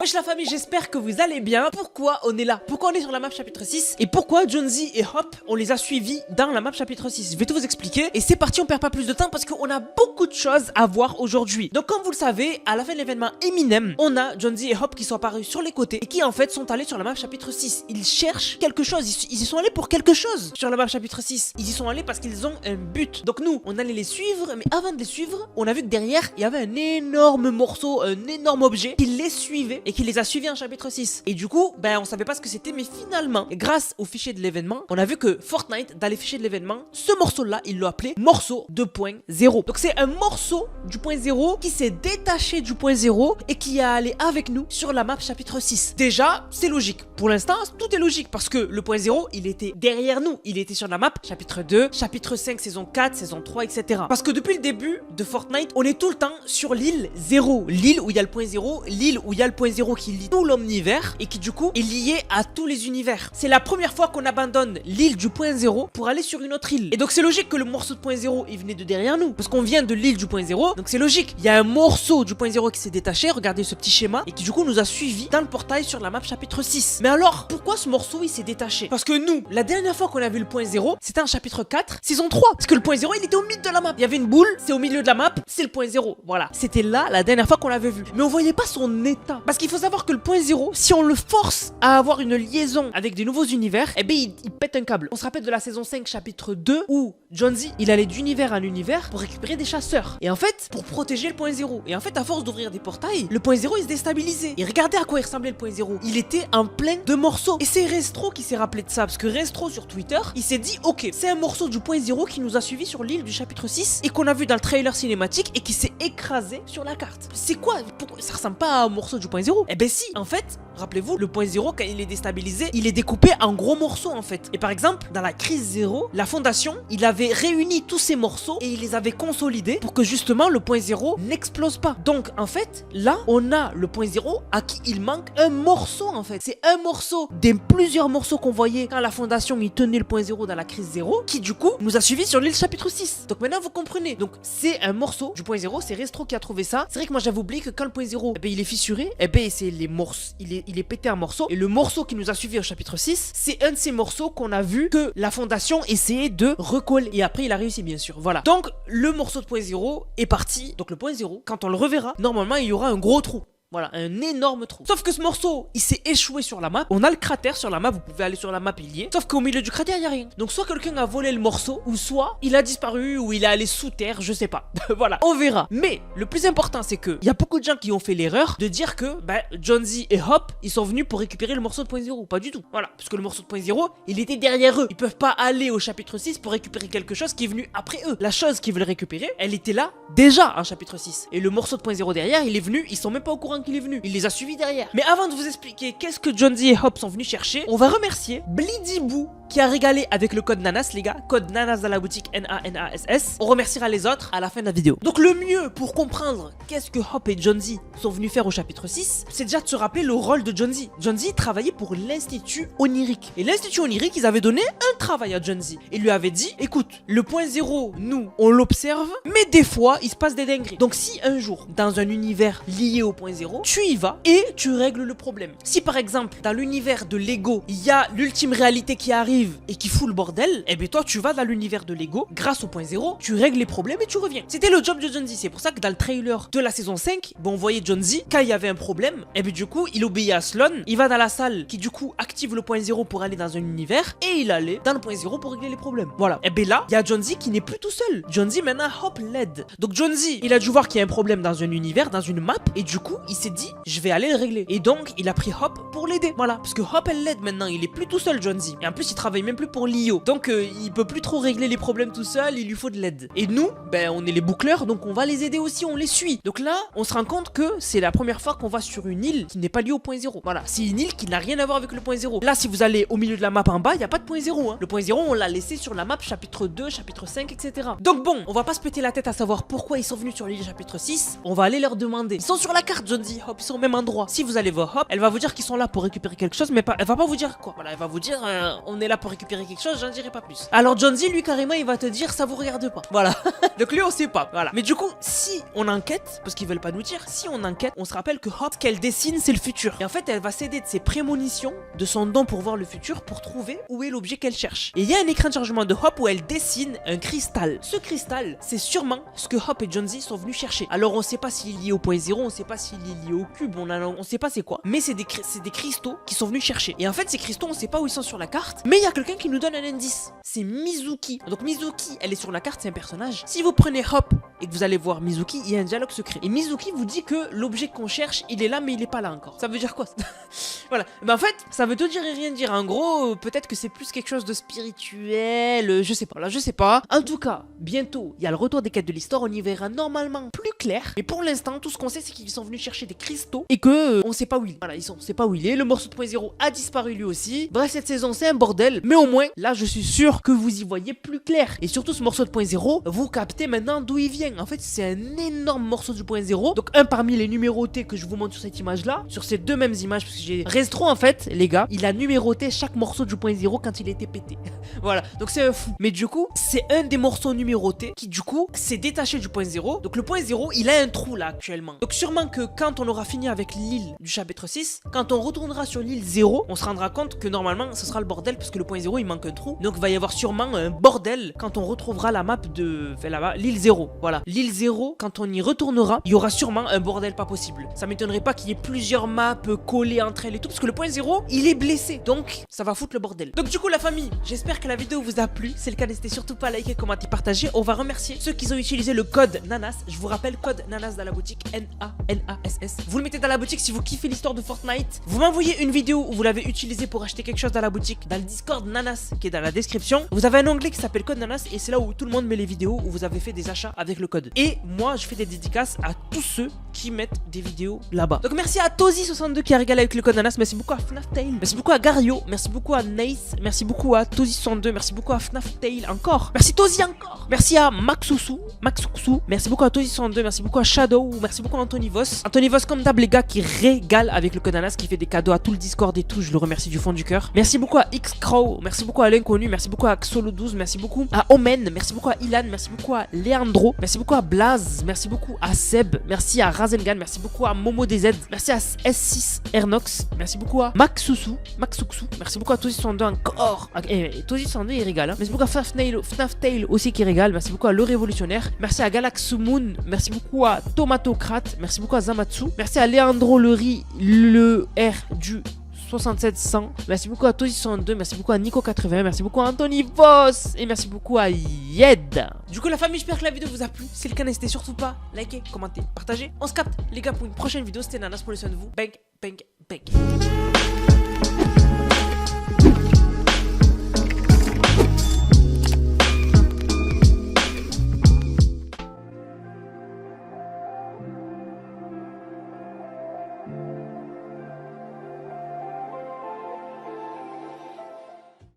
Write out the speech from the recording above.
Wesh la famille, j'espère que vous allez bien. Pourquoi on est là? Pourquoi on est sur la map chapitre 6? Et pourquoi Jonesy et Hop, on les a suivis dans la map chapitre 6? Je vais tout vous expliquer. Et c'est parti, on perd pas plus de temps parce qu'on a beaucoup de choses à voir aujourd'hui. Donc comme vous le savez, à la fin de l'événement Eminem, on a Jonesy et Hop qui sont apparus sur les côtés et qui en fait sont allés sur la map chapitre 6. Ils cherchent quelque chose, ils y sont allés pour quelque chose sur la map chapitre 6. Ils y sont allés parce qu'ils ont un but. Donc nous, on allait les suivre, mais avant de les suivre, on a vu que derrière, il y avait un énorme morceau, un énorme objet qui les suivait et qui les a suivis en chapitre 6. Et du coup, on savait pas ce que c'était, mais finalement, grâce au fichier de l'événement, on a vu que Fortnite, dans les fichiers de l'événement, ce morceau-là, il l'a appelé morceau 2.0. Donc c'est un morceau du point 0 qui s'est détaché du point 0 et qui est allé avec nous sur la map chapitre 6. Déjà, c'est logique. Pour l'instant, tout est logique parce que le point 0, il était derrière nous. Il était sur la map chapitre 2, chapitre 5, saison 4, saison 3, etc. Parce que depuis le début de Fortnite, on est tout le temps sur l'île 0. L'île où il y a le point 0, l'île où il y a le point 0 qui lie tout l'omnivers et qui du coup est lié à tous les univers. C'est la première fois qu'on abandonne l'île du point 0 pour aller sur une autre île. Et donc c'est logique que le morceau de point 0 il venait de derrière nous parce qu'on vient de l'île du point 0. Donc c'est logique. Il y a un morceau du point 0 qui s'est détaché, regardez ce petit schéma, et qui du coup nous a suivis dans le portail sur la map chapitre 6. Mais alors, pourquoi ce morceau il s'est détaché? Parce que nous, la dernière fois qu'on a vu le point 0, c'était en chapitre 4, saison 3. Parce que le point 0 il était au milieu de la map. Il y avait une boule, c'est au milieu de la map, c'est le point 0. Voilà. C'était là la dernière fois qu'on l'avait vu. Mais on voyait pas son état. Parce qu'il faut savoir que le point 0, si on le force à avoir une liaison avec des nouveaux univers, il pète un câble. On se rappelle de la saison 5 chapitre 2 où Jonesy, il allait d'univers en univers pour récupérer des chasseurs. Et en fait, pour protéger le point 0. Et en fait, à force d'ouvrir des portails, le point 0 il se déstabilisait. Et regardez à quoi il ressemblait le point 0. Il était en plein de morceaux. Et c'est Restro qui s'est rappelé de ça. Parce que Restro sur Twitter, il s'est dit, ok, c'est un morceau du point 0 qui nous a suivis sur l'île du chapitre 6 et qu'on a vu dans le trailer cinématique et qui s'est écrasé sur la carte. C'est quoi? Pourquoi ça ressemble pas à un morceau du point 0? Eh ben si, en fait, rappelez-vous, le point 0, quand il est déstabilisé, il est découpé en gros morceaux en fait. Et par exemple, dans la crise 0, la fondation, il avait réuni tous ces morceaux et il les avait consolidés pour que justement le point 0 n'explose pas. Donc en fait, là, on a le point 0 à qui il manque un morceau en fait. C'est un morceau des plusieurs morceaux qu'on voyait quand la fondation il tenait le point 0 dans la crise 0 qui du coup nous a suivis sur l'île chapitre 6. Donc maintenant vous comprenez. Donc c'est un morceau du point 0, c'est Restro qui a trouvé ça. C'est vrai que moi j'avais oublié que quand le point 0 il est fissuré, c'est les morceaux, il est pété en morceaux. Et le morceau qui nous a suivi au chapitre 6, c'est un de ces morceaux qu'on a vu que la fondation essayait de recoller. Et après il a réussi bien sûr. Voilà. Donc le morceau de point 0 est parti. Donc le point 0, quand on le reverra, normalement il y aura un gros trou. Voilà, un énorme trou. Sauf que ce morceau, il s'est échoué sur la map. On a le cratère sur la map, vous pouvez aller sur la map, il y est. Sauf qu'au milieu du cratère, il n'y a rien. Donc soit quelqu'un a volé le morceau, ou soit il a disparu, ou il est allé sous terre, je sais pas. Voilà, on verra. Mais le plus important, c'est que il y a beaucoup de gens qui ont fait l'erreur de dire que Jonesy et Hop, ils sont venus pour récupérer le morceau de point 0. Pas du tout. Voilà, parce que le morceau de point 0, il était derrière eux. Ils peuvent pas aller au chapitre 6 pour récupérer quelque chose qui est venu après eux. La chose qu'ils veulent récupérer, elle était là déjà en chapitre 6. Et le morceau de point 0 derrière, il est venu, ils sont même pas au courant qu'il est venu. Il les a suivis derrière. Mais avant de vous expliquer qu'est-ce que Jonesy et Hop sont venus chercher, on va remercier Blidiboo qui a régalé avec le code NANAS, les gars. Code NANAS dans la boutique NANASS. On remerciera les autres à la fin de la vidéo. Donc le mieux pour comprendre qu'est-ce que Hop et Jonesy sont venus faire au chapitre 6, c'est déjà de se rappeler le rôle de Jonesy. Jonesy travaillait pour l'Institut Onirique. Et l'Institut Onirique, ils avaient donné un travail à Jonesy. Ils lui avaient dit, écoute, le point 0, nous, on l'observe, mais des fois, il se passe des dingueries. Donc si un jour, dans un univers lié au point 0, tu y vas et tu règles le problème. Si par exemple, dans l'univers de Lego, il y a l'ultime réalité qui arrive et qui fout le bordel, toi tu vas dans l'univers de Lego, grâce au point 0, tu règles les problèmes et tu reviens. C'était le job de Jonesy. C'est pour ça que dans le trailer de la saison 5, on voyait Jonesy, quand il y avait un problème, du coup il obéit à Sloan, il va dans la salle qui du coup active le point 0 pour aller dans un univers et il allait dans le point 0 pour régler les problèmes. Voilà. Là, il y a Jonesy qui n'est plus tout seul. Jonesy maintenant Hop l'aide. Donc Jonesy, il a dû voir qu'il y a un problème dans un univers, dans une map, et du coup il s'est dit, je vais aller le régler. Et donc il a pris Hop pour l'aider. Voilà. Parce que Hop elle l'aide maintenant, il est plus tout seul Jonesy. Et en plus il travaille même plus pour Lio. Donc il peut plus trop régler les problèmes tout seul, il lui faut de l'aide. Et nous, on est les boucleurs, donc on va les aider aussi, on les suit. Donc là, on se rend compte que c'est la première fois qu'on va sur une île qui n'est pas liée au point 0. Voilà, c'est une île qui n'a rien à voir avec le point 0. Là, si vous allez au milieu de la map en bas, il n'y a pas de point 0. Le point 0, on l'a laissé sur la map chapitre 2, chapitre 5, etc. Donc bon, on va pas se péter la tête à savoir pourquoi ils sont venus sur l'île chapitre 6. On va aller leur demander. Ils sont sur la carte, Jonesy, Hop, ils sont au même endroit. Si vous allez voir Hop, elle va vous dire qu'ils sont là pour récupérer quelque chose, mais elle va pas vous dire quoi. Voilà, elle va vous dire on est là pour récupérer quelque chose, j'en dirai pas plus. Alors Jonesy, lui, carrément, il va te dire, ça vous regarde pas. Voilà. Donc lui, on sait pas. Voilà. Mais du coup, si on enquête, parce qu'ils veulent pas nous dire, si on enquête, on se rappelle que Hop, ce qu'elle dessine, c'est le futur. Et en fait, elle va s'aider de ses prémonitions, de son don pour voir le futur, pour trouver où est l'objet qu'elle cherche. Et il y a un écran de chargement de Hop où elle dessine un cristal. Ce cristal, c'est sûrement ce que Hop et Jonesy sont venus chercher. Alors on sait pas s'il est lié au point zéro, on sait pas s'il est lié au cube, on sait pas c'est quoi. Mais c'est des cristaux qui sont venus chercher. Et en fait, ces cristaux, on sait pas où ils sont sur la carte, mais il y a quelqu'un qui nous donne un indice. C'est Mizuki. Donc Mizuki, elle est sur la carte, c'est un personnage. Si vous prenez Hop et que vous allez voir Mizuki, il y a un dialogue secret. Et Mizuki vous dit que l'objet qu'on cherche, il est là, mais il est pas là encore. Ça veut dire quoi? Voilà. Mais en fait, ça veut tout dire et rien dire. En gros, peut-être que c'est plus quelque chose de spirituel. Je sais pas. Là, je sais pas. En tout cas, bientôt, il y a le retour des quêtes de l'histoire. On y verra normalement plus clair. Mais pour l'instant, tout ce qu'on sait, c'est qu'ils sont venus chercher des cristaux et que on sait pas où il est. Voilà, on sait pas où il est. Le morceau de point zéro a disparu lui aussi. Bref, cette saison, c'est un bordel. Mais au moins, là, je suis sûr que vous y voyez plus clair. Et surtout, ce morceau de point zéro, vous captez maintenant d'où il vient. En fait, c'est un énorme morceau du point zéro. Donc, un parmi les numérotés que je vous montre sur cette image-là, sur ces deux mêmes images, parce que j'ai Restro, en fait, les gars, il a numéroté chaque morceau du point zéro quand il était pété. Voilà, donc c'est un fou. Mais du coup, c'est un des morceaux numérotés qui, du coup, s'est détaché du point zéro. Donc, le point zéro, il a un trou là actuellement. Donc, sûrement que quand on aura fini avec l'île du chapitre 6, quand on retournera sur l'île 0, on se rendra compte que normalement, ce sera le bordel parce que le point zéro, il manque un trou. Donc, il va y avoir sûrement un bordel quand on retrouvera la map de là-bas, l'île 0. Voilà, l'île 0, quand on y retournera, il y aura sûrement un bordel pas possible. Ça m'étonnerait pas qu'il y ait plusieurs maps collées entre elles et tout, parce que le point 0, il est blessé. Donc, ça va foutre le bordel. Donc, du coup, la famille, j'espère que la vidéo vous a plu. Si c'est le cas, n'hésitez surtout pas à liker, commenter, partager. On va remercier ceux qui ont utilisé le code NANAS. Je vous rappelle, code NANAS dans la boutique, NANASS. Vous le mettez dans la boutique si vous kiffez l'histoire de Fortnite. Vous m'envoyez une vidéo où vous l'avez utilisé pour acheter quelque chose dans la boutique, dans le Discord NANAS qui est dans la description. Vous avez un onglet qui s'appelle code NANAS et c'est là où tout le monde met les vidéos où vous avez fait des achats avec le code. Et moi, je fais des dédicaces à tous ceux qui mettent des vidéos là-bas. Donc merci à Tozy62 qui a régalé avec le code NANAS. Merci beaucoup à FNAFtail. Merci beaucoup à Gario. Merci beaucoup à Nace. Merci beaucoup à Tozy62. Merci beaucoup à FNAFtail encore. Merci Tozy encore. Merci à Maxousou. Merci beaucoup à Tozy62. Merci beaucoup à Shadow. Merci beaucoup à Anthony Voss. Anthony Voss comme d'hab les gars qui régale avec le code NANAS, qui fait des cadeaux à tout le Discord et tout. Je le remercie du fond du cœur. Merci beaucoup à Xcrow. Merci beaucoup à l'inconnu. Merci beaucoup à Xolo12. Merci beaucoup à Omen. Merci beaucoup à Ilan. Merci beaucoup à Leandro. Merci beaucoup à Blaze. Merci beaucoup à Seb. Merci à Razengan. Merci beaucoup à Momo DZ. Merci à S6 Ernox. Merci beaucoup à Maxousou. Merci beaucoup à Tozy62 encore. Tozy62 il régale. Hein. Merci beaucoup à FNAFtail aussi qui régale. Merci beaucoup à Le Révolutionnaire. Merci à Galaxumoon. Merci beaucoup à Tomatocrate. Merci beaucoup à Zamatsu. Merci à Leandro Lery, le R du 6700. Merci beaucoup à Tozy62. Merci beaucoup à Nico81. Merci beaucoup à Anthony Voss. Et merci beaucoup à Yed. Du coup, la famille, j'espère que la vidéo vous a plu. Si c'est le cas, n'hésitez surtout pas à liker, commenter, partager. On se capte, les gars, pour une prochaine vidéo. C'était Nanas, prenez soin de vous. Bang, bang, bang.